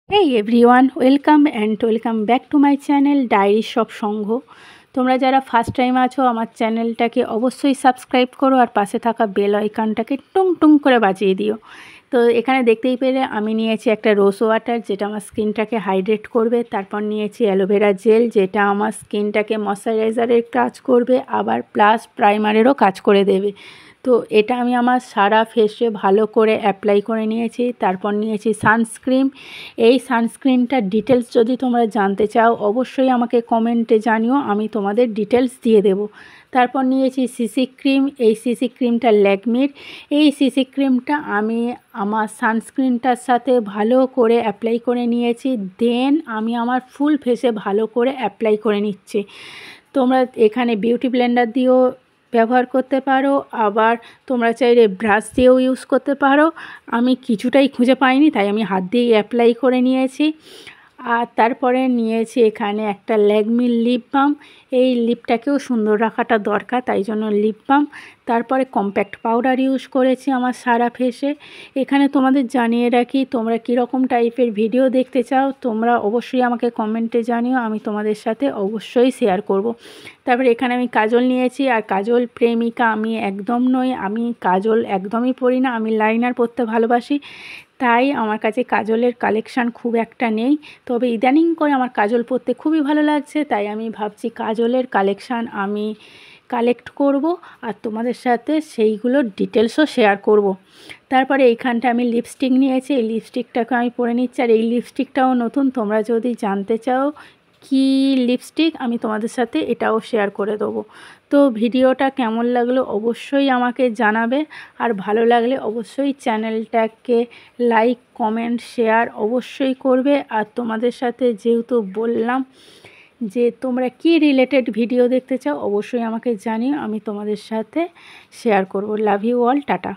Hey everyone, welcome and welcome back to my channel Diaries of সংঘ। তোমরা যারা first time আছো আমার চ্যানেলটাকে অবশ্যই সাবস্ক্রাইব করো আর পাশে থাকা বেল আইকনটাকে টুং টুং করে বাজিয়ে দিও। তো এখানে দেখতেই পেলে আমি নিয়েছি একটা রোজ ওয়াটার যেটা আমার স্কিনটাকে হাইড্রেট করবে, তারপর নিয়েছি অ্যালোভেরা জেল যেটা আমার স্কিনটাকে ময়শ্চারাইজারের কাজ করবে আবার প্লাস প্রাইমারেরও কাজ করে দেবে। তো এটা আমি আমার সারা ফেসে ভালো করে অ্যাপ্লাই করে নিয়েছি। তারপর নিয়েছি সানস্ক্রিন। এই সানস্ক্রিনটার ডিটেলস যদি তোমরা জানতে চাও অবশ্যই আমাকে কমেন্টে জানিও, আমি তোমাদের ডিটেলস দিয়ে দেব। তারপর নিয়েছি সিসি ক্রিম। এই সিসি ক্রিমটা ল্যাকমির। এই সিসি ক্রিমটা আমি আমার সানস্ক্রিনটার সাথে ভালো করে অ্যাপ্লাই করে নিয়েছি, দেন আমি আমার ফুল ফেসে ভালো করে অ্যাপ্লাই করে নিচ্ছি। তোমরা এখানে বিউটি ব্লেন্ডার দিয়েও ব্যবহার করতে পারো, আবার তোমরা চাইলে ব্রাশ দিয়েও ইউজ করতে পারো। আমি কিছুটাই খুঁজে পাইনি তাই আমি হাত দিয়েই অ্যাপ্লাই করে নিয়েছি। আর তারপরে নিয়েছি এখানে একটা ল্যাকমির লিপ বাম। এই লিপটাকেও সুন্দর রাখাটা দরকার, তাই জন্য লিপ বাম। তারপরে কম্প্যাক্ট পাউডার ইউজ করেছি আমার সারা ফেসে। এখানে তোমাদের জানিয়ে রাখি, তোমরা কীরকম টাইপের ভিডিও দেখতে চাও তোমরা অবশ্যই আমাকে কমেন্টে জানিও, আমি তোমাদের সাথে অবশ্যই শেয়ার করব। তারপরে এখানে আমি কাজল নিয়েছি, আর কাজল প্রেমিকা আমি একদম নই, আমি কাজল একদমই পরি না, আমি লাইনার পরতে ভালোবাসি। তাই আমার কাছে কাজলের কালেকশান খুব একটা নেই, তবে ইদানিং করে আমার কাজল পরতে খুবই ভালো লাগছে, তাই আমি ভাবছি কাজলের কালেকশান আমি কালেক্ট করব আর তোমাদের সাথে সেইগুলোর ডিটেলসও শেয়ার করব। তারপরে এইখানটা আমি লিপস্টিক নিয়েছি, এই লিপস্টিকটাকে আমি পরে নিচ্ছি। আর এই লিপস্টিকটাও নতুন, তোমরা যদি জানতে চাও কি লিপস্টিক আমি তোমাদের সাথে এটাও শেয়ার করে দেবো। তো ভিডিওটা কেমন লাগলো অবশ্যই আমাকে জানাবে, আর ভালো লাগলে অবশ্যই চ্যানেলটাকে লাইক কমেন্ট শেয়ার অবশ্যই করবে। আর তোমাদের সাথে যেহেতু বললাম যে তোমরা কি রিলেটেড ভিডিও দেখতে চাও অবশ্যই আমাকে জানিও, আমি তোমাদের সাথে শেয়ার করব। Love you all, tata.